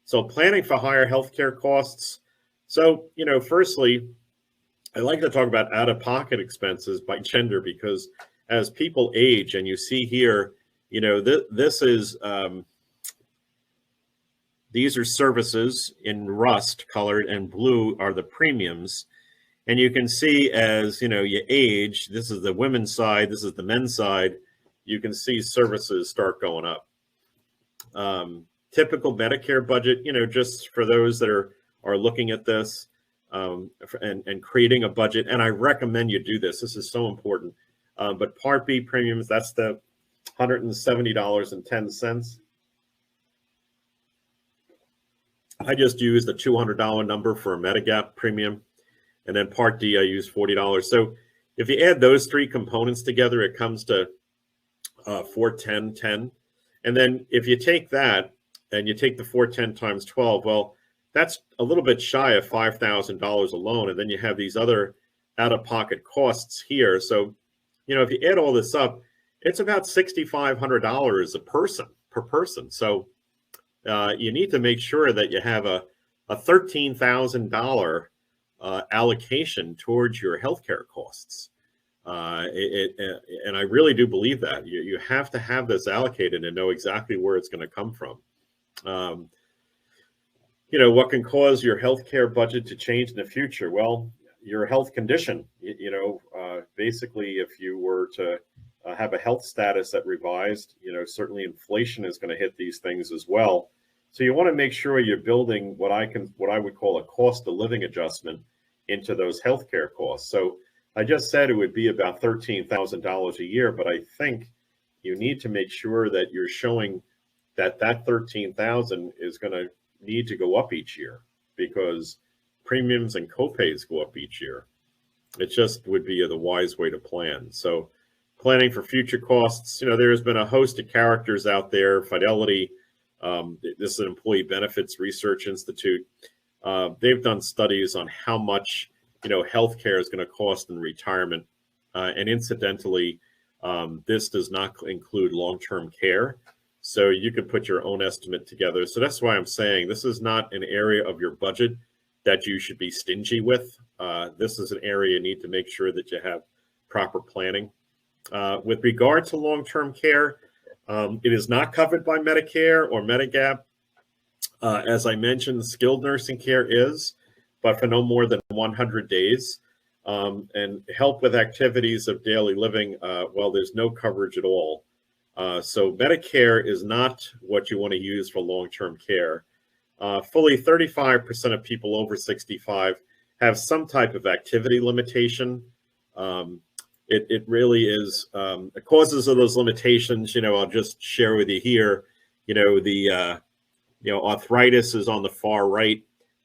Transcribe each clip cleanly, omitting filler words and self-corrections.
So planning for higher healthcare costs. So, firstly, I like to talk about out-of-pocket expenses by gender, because as people age, and you see here, this is these are services in rust colored, and blue are the premiums. And you can see as you age, this is the women's side, this is the men's side, you can see services start going up. Typical Medicare budget, just for those that are looking at this, and creating a budget. And I recommend you do this. This is so important. But Part B premiums, that's the $170.10. I just use the $200 number for a Medigap premium. And then Part D, I use $40. So if you add those three components together, it comes to $410.10. And then if you take that and you take the 410 times 12, well, that's a little bit shy of $5,000 alone. And then you have these other out-of-pocket costs here. So, if you add all this up, it's about $6,500 per person. So you need to make sure that you have a $13,000 allocation towards your healthcare costs. And I really do believe that you have to have this allocated and know exactly where it's going to come from. What can cause your healthcare budget to change in the future? Well, your health condition. Basically, if you were to have a health status that revised, certainly inflation is going to hit these things as well. So you want to make sure you're building what I would call a cost of living adjustment into those healthcare costs. So I just said it would be about $13,000 a year, but I think you need to make sure that you're showing that $13,000 is going to need to go up each year, because premiums and copays go up each year. It just would be the wise way to plan. So planning for future costs, there's been a host of characters out there. Fidelity, this is an Employee Benefits Research Institute. They've done studies on how much healthcare is going to cost in retirement. And incidentally, this does not include long-term care. So you could put your own estimate together. So that's why I'm saying this is not an area of your budget that you should be stingy with. This is an area you need to make sure that you have proper planning. With regard to long-term care, it is not covered by Medicare or Medigap. As I mentioned, skilled nursing care is, but for no more than 100 days. And help with activities of daily living, well, there's no coverage at all. So Medicare is not what you want to use for long-term care. Fully 35% of people over 65 have some type of activity limitation. It really is the causes of those limitations. I'll just share with you here. Arthritis is on the far right.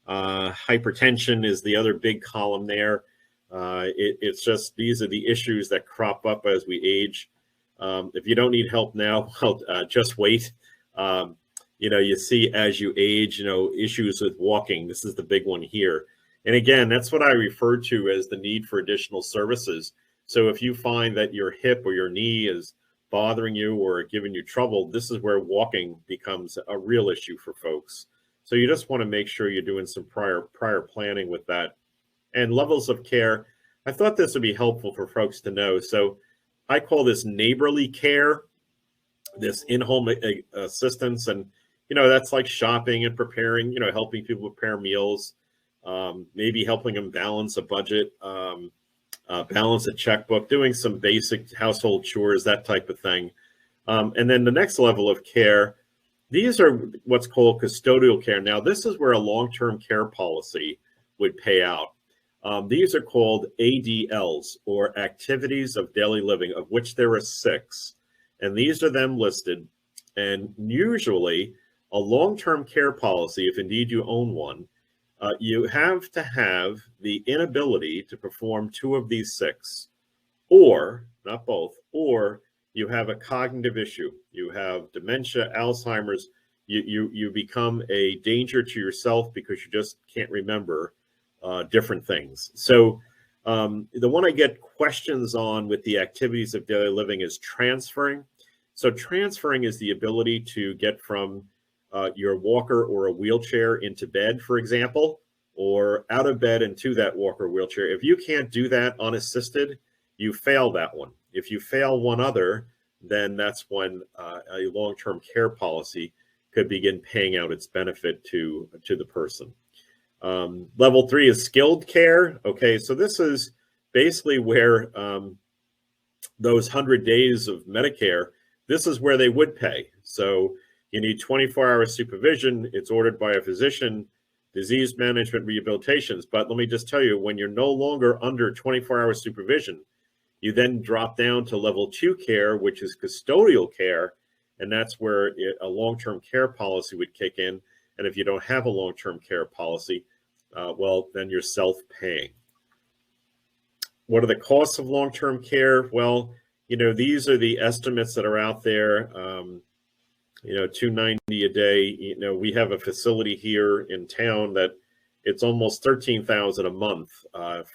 Hypertension is the other big column there. It's just, these are the issues that crop up as we age. If you don't need help now, well, just wait. You see as you age, issues with walking. This is the big one here. And again, that's what I refer to as the need for additional services. So if you find that your hip or your knee is bothering you or giving you trouble, this is where walking becomes a real issue for folks. So you just want to make sure you're doing some prior planning with that. And levels of care, I thought this would be helpful for folks to know. So I call this neighborly care, this in-home assistance. And, that's like shopping and preparing, helping people prepare meals, maybe helping them balance a budget, balance a checkbook, doing some basic household chores, that type of thing. And then the next level of care, these are what's called custodial care. Now, this is where a long-term care policy would pay out. These are called ADLs, or activities of daily living, of which there are 6. And these are them listed. And usually a long-term care policy, if indeed you own one, you have to have the inability to perform 2 of these 6, or not both, or you have a cognitive issue. You have dementia, Alzheimer's. You become a danger to yourself because you just can't remember different things. So the one I get questions on with the activities of daily living is transferring. So transferring is the ability to get from your walker or a wheelchair into bed, for example, or out of bed into that walker or wheelchair. If you can't do that unassisted, you fail that one. If you fail one other, then that's when a long-term care policy could begin paying out its benefit to the person. Level 3 is skilled care. Okay, so this is basically where those 100 days of Medicare, this is where they would pay. So you need 24-hour supervision. It's ordered by a physician, disease management, rehabilitations. But let me just tell you, when you're no longer under 24-hour supervision, you then drop down to level 2 care, which is custodial care. And that's where a long-term care policy would kick in. And if you don't have a long-term care policy, well, then you're self-paying. What are the costs of long-term care? Well, these are the estimates that are out there. $290 a day. We have a facility here in town that it's almost $13,000 a month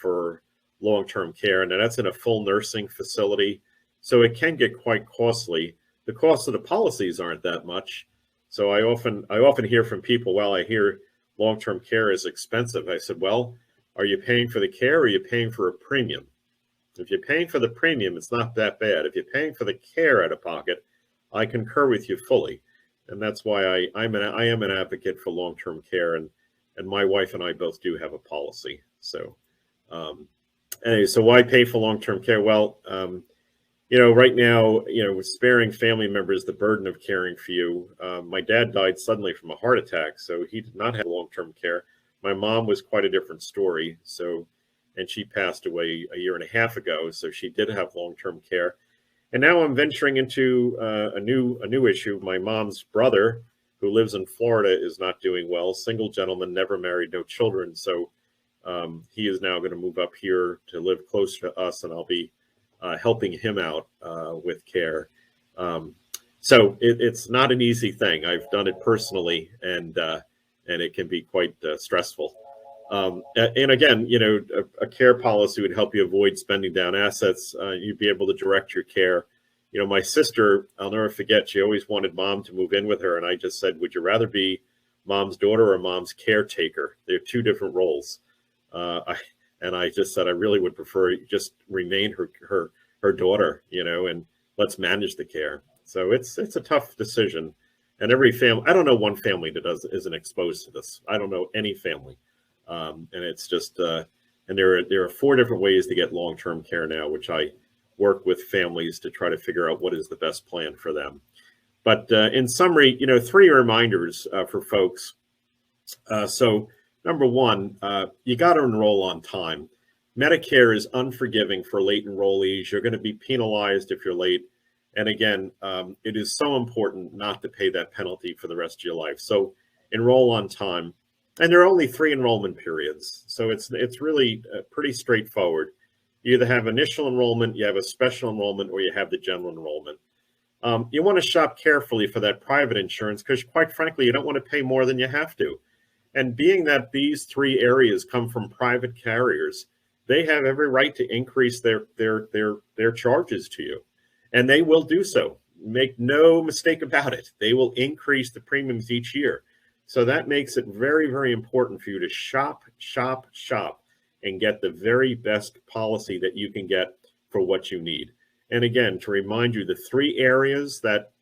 for long-term care, and that's in a full nursing facility. So it can get quite costly. The cost of the policies aren't that much. So I often hear from people, well, I hear long-term care is expensive. I said, well, are you paying for the care or are you paying for a premium? If you're paying for the premium, it's not that bad. If you're paying for the care out of pocket, I concur with you fully. And that's why I am an advocate for long-term care, and my wife and I both do have a policy. So anyway, so why pay for long-term care? Well, right now, with sparing family members the burden of caring for you. My dad died suddenly from a heart attack, so he did not have long-term care. My mom was quite a different story. And she passed away a year and a half ago, so she did have long-term care. And now I'm venturing into a new issue. My mom's brother, who lives in Florida, is not doing well. Single gentleman, never married, no children. So he is now going to move up here to live closer to us, and I'll be helping him out with care. So it's not an easy thing. I've done it personally, and it can be quite stressful. And again, a care policy would help you avoid spending down assets. You'd be able to direct your care. My sister, I'll never forget, she always wanted mom to move in with her. And I just said, would you rather be mom's daughter or mom's caretaker? They're two different roles. I just said, I really would prefer just remain her daughter, and let's manage the care. So it's a tough decision. And every family, I don't know one family that isn't exposed to this. I don't know any family. And it's just, and there are 4 different ways to get long-term care now, which I work with families to try to figure out what is the best plan for them. But in summary, 3 reminders for folks. So number 1, you got to enroll on time. Medicare is unforgiving for late enrollees. You're going to be penalized if you're late. And again, it is so important not to pay that penalty for the rest of your life. So enroll on time. And there are only 3 enrollment periods. So it's really pretty straightforward. You either have initial enrollment, you have a special enrollment, or you have the general enrollment. You want to shop carefully for that private insurance because, quite frankly, you don't want to pay more than you have to. And being that these 3 areas come from private carriers, they have every right to increase their charges to you. And they will do so. Make no mistake about it. They will increase the premiums each year. So that makes it very, very important for you to shop, and get the very best policy that you can get for what you need. And again, to remind you, the 3 areas that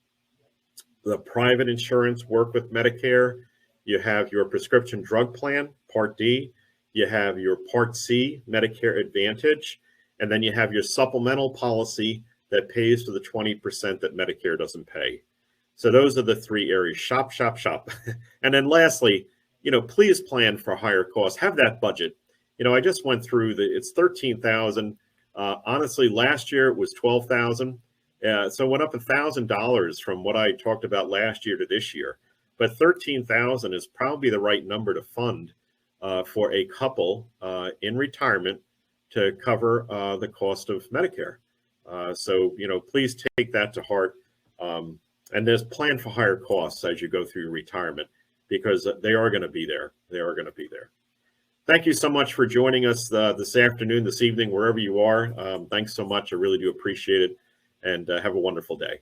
the private insurance work with Medicare, you have your prescription drug plan, Part D, you have your Part C, Medicare Advantage, and then you have your supplemental policy that pays for the 20% that Medicare doesn't pay. So those are the 3 areas. Shop. And then lastly, please plan for higher costs. Have that budget. I just went through it's $13,000. Honestly, last year it was $12,000. So it went up $1,000 from what I talked about last year to this year. But $13,000 is probably the right number to fund for a couple in retirement to cover the cost of Medicare. So please take that to heart. And there's plan for higher costs as you go through your retirement, because they are going to be there. They are going to be there. Thank you so much for joining us this afternoon, this evening, wherever you are. Thanks so much. I really do appreciate it. And have a wonderful day.